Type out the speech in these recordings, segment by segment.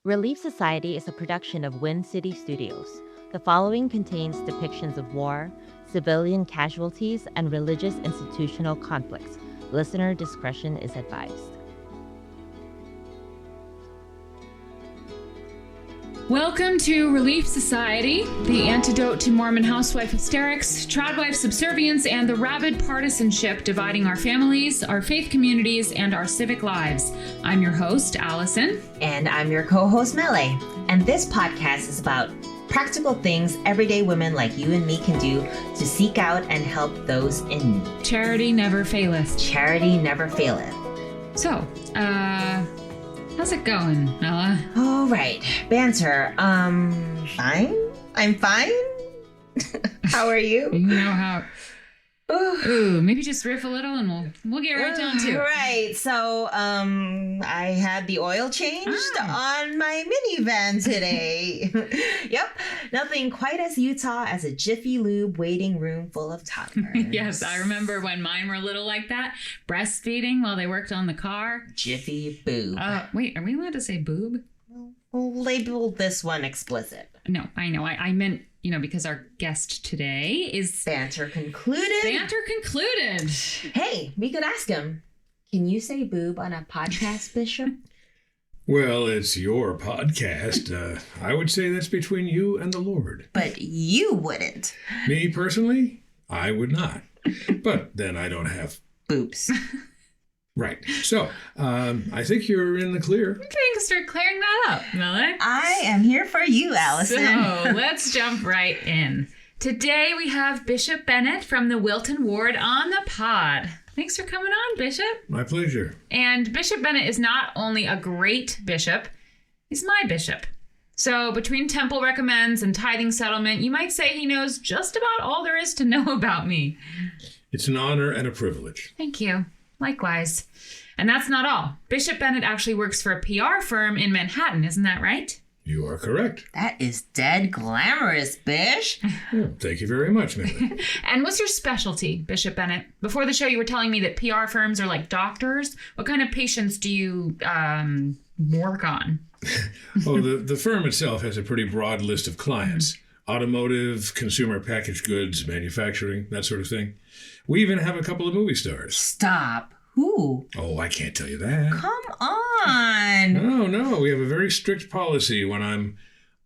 Relief Society is a production of Winn City Studios. The following contains depictions of war, civilian casualties, and religious institutional conflicts. Listener discretion is advised. Welcome to Relief Society, the antidote to Mormon housewife hysterics, tradwife subservience, and the rabid partisanship dividing our families, our faith communities, and our civic lives. I'm your host, Allison. And I'm your co-host, Mele. And this podcast is about practical things everyday women like you and me can do to seek out and help those in need. Charity never faileth. Charity never faileth. So, how's it going, Mela? All right. Banter. Fine. I'm fine. How are you? You know how... Ooh, maybe just riff a little and we'll get right down to it. Right. So, I had the oil changed on my minivan today. Yep. Nothing quite as Utah as a Jiffy Lube waiting room full of toddlers. Yes, I remember when mine were little like that, breastfeeding while they worked on the car. Jiffy Boob. Wait, are we allowed to say boob? We'll label this one explicit. No, I know. I meant, because our guest today is... Banter concluded. Banter concluded. Hey, we could ask him, can you say boob on a podcast, Bishop? Well, it's your podcast. I would say that's between you and the Lord. But you wouldn't. Me personally, I would not. But then I don't have boobs. Right. So, I think you're in the clear. We can start clearing that up, Mele. I am here for you, Allison. So, let's jump right in. Today we have Bishop Bennett from the Wilton Ward on the pod. Thanks for coming on, Bishop. My pleasure. And Bishop Bennett is not only a great bishop, he's my bishop. So between Temple Recommends and Tithing Settlement, you might say he knows just about all there is to know about me. It's an honor and a privilege. Thank you. Likewise. And that's not all. Bishop Bennett actually works for a PR firm in Manhattan, isn't that right? You are correct. That is dead glamorous, Bish. Well, thank you very much, Mary. And what's your specialty, Bishop Bennett? Before the show, you were telling me that PR firms are like doctors. What kind of patients do you work on? The firm itself has a pretty broad list of clients. Automotive, consumer packaged goods, manufacturing, that sort of thing. We even have a couple of movie stars. Stop. Who? Oh, I can't tell you that. Come on. No. We have a very strict policy when I'm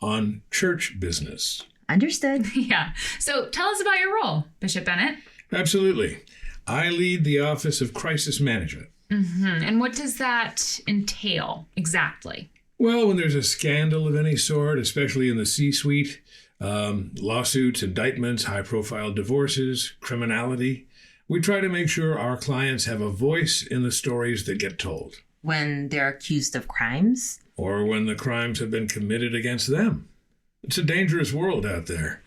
on church business. Understood. Yeah. So tell us about your role, Bishop Bennett. Absolutely. I lead the Office of Crisis Management. Mm-hmm. And what does that entail exactly? Well, when there's a scandal of any sort, especially in the C-suite, lawsuits, indictments, high-profile divorces, criminality, we try to make sure our clients have a voice in the stories that get told. When they're accused of crimes? Or when the crimes have been committed against them. It's a dangerous world out there.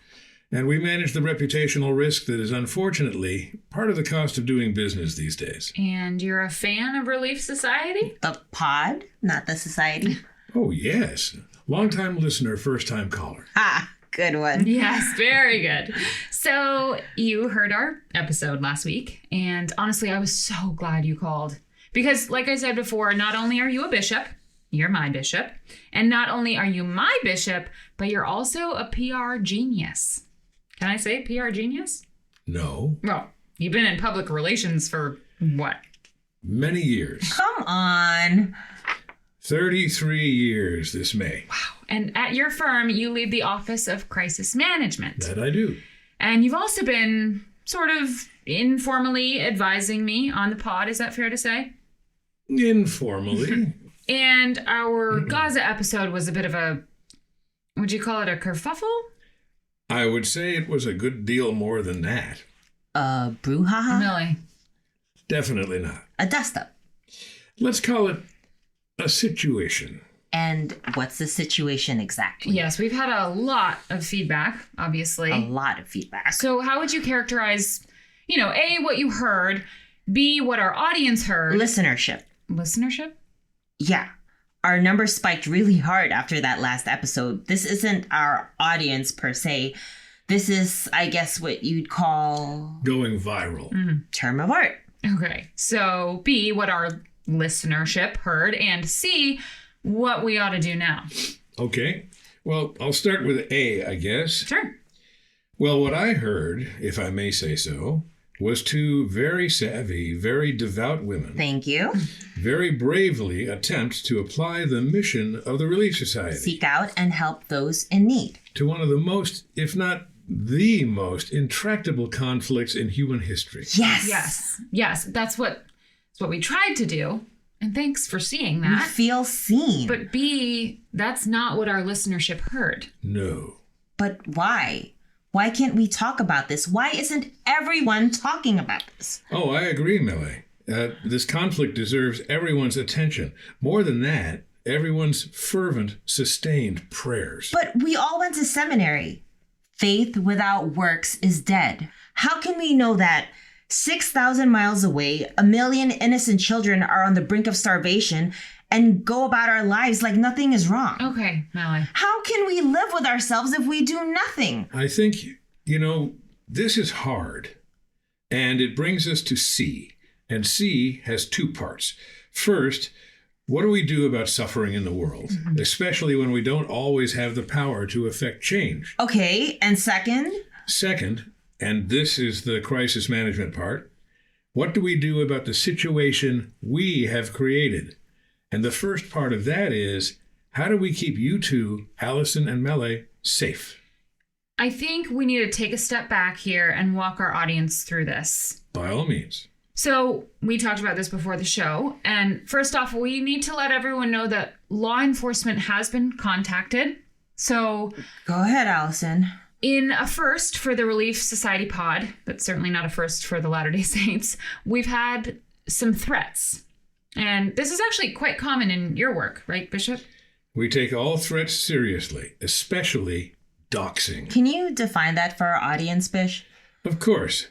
And we manage the reputational risk that is unfortunately part of the cost of doing business these days. And you're a fan of Relief Society? The pod, not the society. Oh, yes. Long-time listener, first-time caller. Ah, good one. Yes, very good. So you heard our episode last week, and honestly, I was so glad you called. Because, like I said before, not only are you a bishop, you're my bishop, and not only are you my bishop, but you're also a PR genius. Can I say PR genius? No. Well, you've been in public relations for what? Many years. Come on. 33 years this May. Wow. And at your firm, you lead the Office of Crisis Management. That I do. And you've also been sort of informally advising me on the pod. Is that fair to say? Informally. And our Gaza episode was a bit of a, would you call it a kerfuffle? I would say it was a good deal more than that. A brouhaha? Really? Definitely not. A dust-up? Let's call it a situation. And what's the situation exactly? Yes, we've had a lot of feedback, obviously. A lot of feedback. So how would you characterize, A, what you heard, B, what our audience heard? Listenership. Listenership? Yeah. Our numbers spiked really hard after that last episode. This isn't our audience per se. This is, I guess, what you'd call... going viral. Term of art. Okay. So B, what our listenership heard, and C, what we ought to do now. Okay. Well, I'll start with A, I guess. Sure. Well, what I heard, if I may say so, was two very savvy, very devout women Thank you. very bravely attempt to apply the mission of the Relief Society Seek out and help those in need. to one of the most, if not the most, intractable conflicts in human history. Yes. That's what we tried to do. And thanks for seeing We that. feel seen. But B, that's not what our listenership heard. No. But why? Why can't we talk about this? Why isn't everyone talking about this? Oh, I agree, Millie. This conflict deserves everyone's attention. More than that, everyone's fervent, sustained prayers. But we all went to seminary. Faith without works is dead. How can we know that 6,000 miles away, 1 million innocent children are on the brink of starvation and go about our lives like nothing is wrong? Okay, Melly. How can we live with ourselves if we do nothing? I think, this is hard. And it brings us to C. And C has two parts. First, what do we do about suffering in the world, especially when we don't always have the power to affect change? Okay, and second? Second, and this is the crisis management part, what do we do about the situation we have created? And the first part of that is, how do we keep you two, Allison and Mele, safe? I think we need to take a step back here and walk our audience through this. By all means. So we talked about this before the show. And first off, we need to let everyone know that law enforcement has been contacted. So Go ahead, Allison. in a first for the Relief Society pod, but certainly not a first for the Latter-day Saints, we've had some threats. And this is actually quite common in your work, right, Bishop? We take all threats seriously, especially doxing. Can you define that for our audience, Bish? Of course,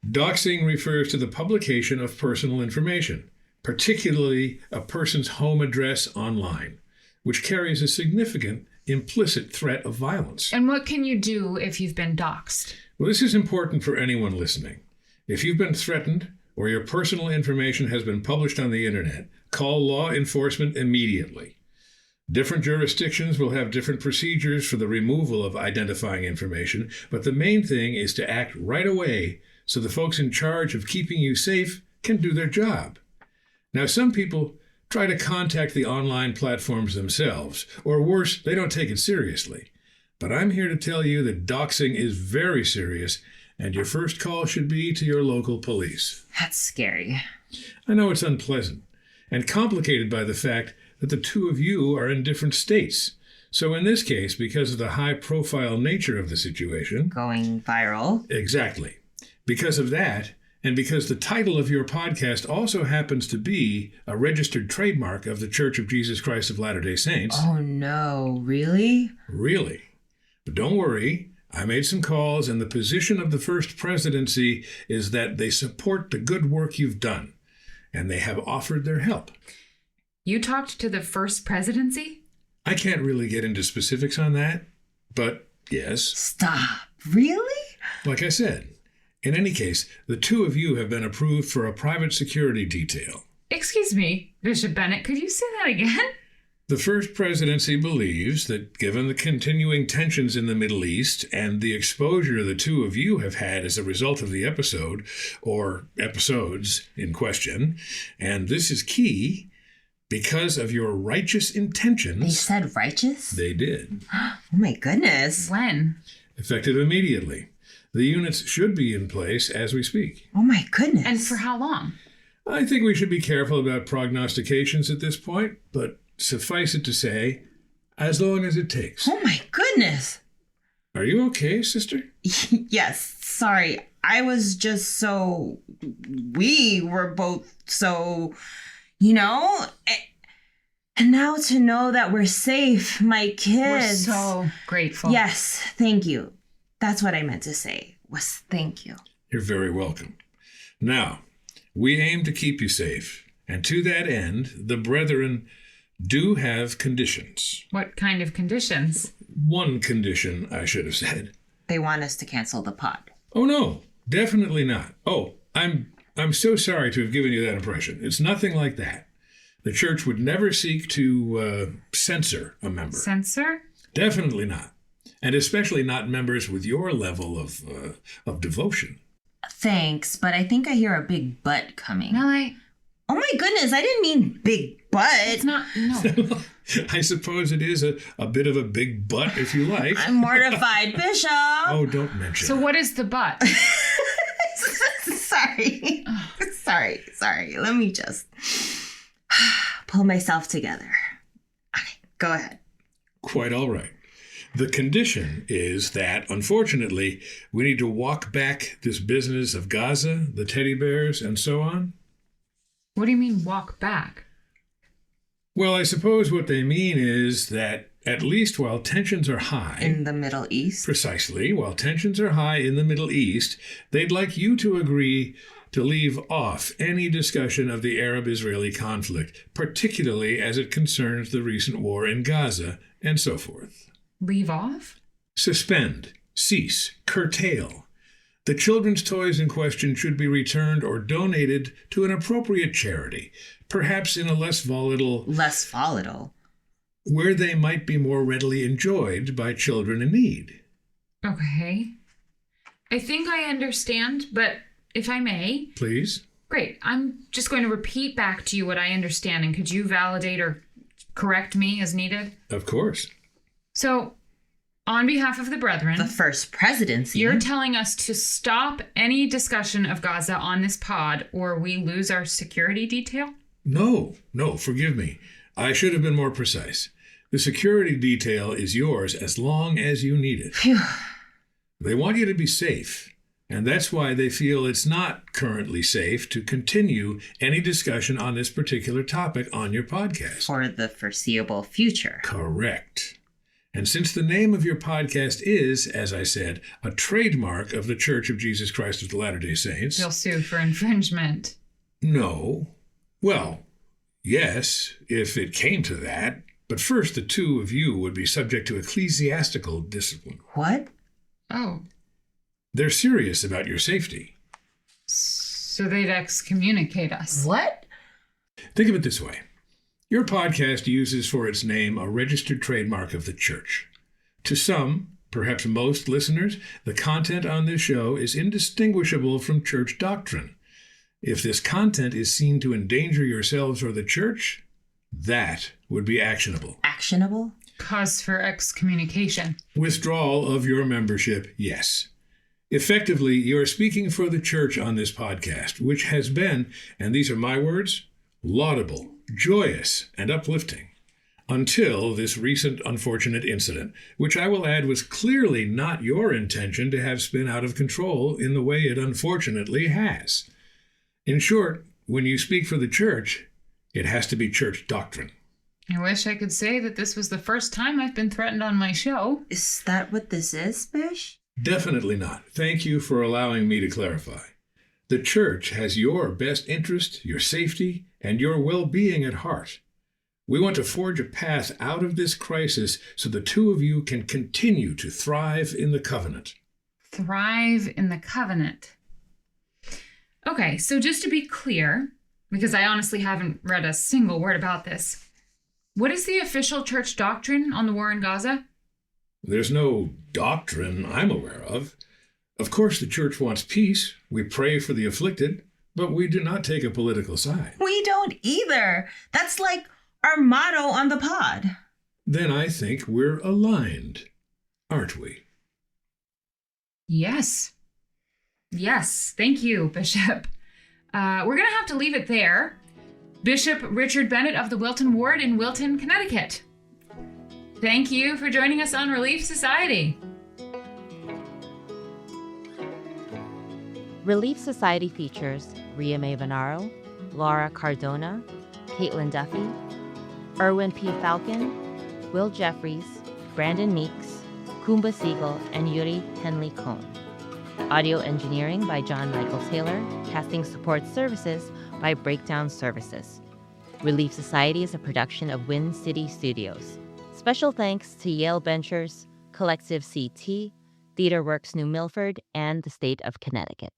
doxing refers to the publication of personal information, particularly a person's home address online, which carries a significant implicit threat of violence. And what can you do if you've been doxxed? Well, this is important for anyone listening. If you've been threatened or your personal information has been published on the internet, call law enforcement immediately. Different jurisdictions will have different procedures for the removal of identifying information, but the main thing is to act right away so the folks in charge of keeping you safe can do their job. Now, some people try to contact the online platforms themselves, or worse, they don't take it seriously. But I'm here to tell you that doxing is very serious, and your first call should be to your local police. That's scary. I know it's unpleasant and complicated by the fact that the two of you are in different states. So in this case, because of the high-profile nature of the situation... Going viral. Exactly. Because of that, and because the title of your podcast also happens to be a registered trademark of the Church of Jesus Christ of Latter-day Saints... Oh no, really? Really. But don't worry, I made some calls, and the position of the First Presidency is that they support the good work you've done, and they have offered their help. You talked to the First Presidency? I can't really get into specifics on that, but yes. Stop. Really? Like I said, in any case, the two of you have been approved for a private security detail. Excuse me, Bishop Bennett, could you say that again? The First Presidency believes that given the continuing tensions in the Middle East and the exposure the two of you have had as a result of the episode, or episodes in question, and this is key, because of your righteous intentions... They said righteous? They did. Oh my goodness. When? Effective immediately. The units should be in place as we speak. Oh my goodness. And for how long? I think we should be careful about prognostications at this point, but suffice it to say, as long as it takes. Oh my goodness. Are you okay, sister? Yes, sorry. I was just so... We were both so... And now to know that we're safe, my kids... We're so grateful. Yes, thank you. That's what I meant to say, was thank you. You're very welcome. Now, we aim to keep you safe, and to that end, the brethren do have conditions. What kind of conditions? One condition, I should have said. They want us to cancel the pod. Oh, no, definitely not. Oh, I'm so sorry to have given you that impression. It's nothing like that. The church would never seek to censor a member. Censor? Definitely not. And especially not members with your level of devotion. Thanks, but I think I hear a big butt coming. Really? Oh my goodness, I didn't mean big butt. It's not, no. I suppose it is a bit of a big butt, if you like. I'm mortified, Bishop. Oh, don't mention So it. what is the butt? Sorry. Let me just pull myself together. Okay, go ahead. Quite all right. The condition is that, unfortunately, we need to walk back this business of Gaza, the teddy bears, and so on. What do you mean walk back? Well, I suppose what they mean is that at least while tensions are high... In the Middle East? Precisely. While tensions are high in the Middle East, they'd like you to agree to leave off any discussion of the Arab-Israeli conflict, particularly as it concerns the recent war in Gaza, and so forth. Leave off? Suspend, cease, curtail. The children's toys in question should be returned or donated to an appropriate charity, perhaps in a less volatile... Less volatile? Where they might be more readily enjoyed by children in need. Okay. I think I understand, but if I may... Please? Great. I'm just going to repeat back to you what I understand, and could you validate or correct me as needed? Of course. So, on behalf of the brethren... The First Presidency. You're telling us to stop any discussion of Gaza on this pod, or we lose our security detail? No, forgive me. I should have been more precise. The security detail is yours as long as you need it. Phew. They want you to be safe, and that's why they feel it's not currently safe to continue any discussion on this particular topic on your podcast. For the foreseeable future. Correct. And since the name of your podcast is, as I said, a trademark of the Church of Jesus Christ of the Latter-day Saints... You'll sue for infringement. No. Well, yes, if it came to that. But first, the two of you would be subject to ecclesiastical discipline. What? Oh. They're serious about your safety. So they'd excommunicate us. What? Think of it this way. Your podcast uses for its name a registered trademark of the church. To some, perhaps most listeners, the content on this show is indistinguishable from church doctrine. If this content is seen to endanger yourselves or the church, that would be actionable. Actionable? Cause for excommunication. Withdrawal of your membership, yes. Effectively, you are speaking for the church on this podcast, which has been, and these are my words, laudable, joyous, and uplifting, until this recent unfortunate incident, which I will add was clearly not your intention to have spin out of control in the way it unfortunately has. In short, when you speak for the church, it has to be church doctrine. I wish I could say that this was the first time I've been threatened on my show. Is that what this is, Bish? Definitely not. Thank you for allowing me to clarify. The church has your best interest, your safety, and your well-being at heart. We want to forge a path out of this crisis so the two of you can continue to thrive in the covenant. Thrive in the covenant. Okay, so just to be clear, because I honestly haven't read a single word about this, what is the official church doctrine on the war in Gaza? There's no doctrine I'm aware of. Of course, the church wants peace. We pray for the afflicted, but we do not take a political side. We don't either. That's like our motto on the pod. Then I think we're aligned, aren't we? Yes. Yes. Thank you, Bishop. We're going to have to leave it there. Bishop Richard Bennett of the Wilton Ward in Wilton, Connecticut. Thank you for joining us on Relief Society. Relief Society features Ria Mae Binaoro, Laura Cardona, Caitlin Duffy, Erwin P. Falcon, Will Jeffries, Brandon Meeks, Kumba Siegel, and Yuri Henley Cohn. Audio engineering by Jon-Michael Taylor, casting support services by Breakdown Services. Relief Society is a production of Winn City Studios. Special thanks to Yale Benchers, CollectiveCT, TheaterWorks New Milford, and the state of Connecticut.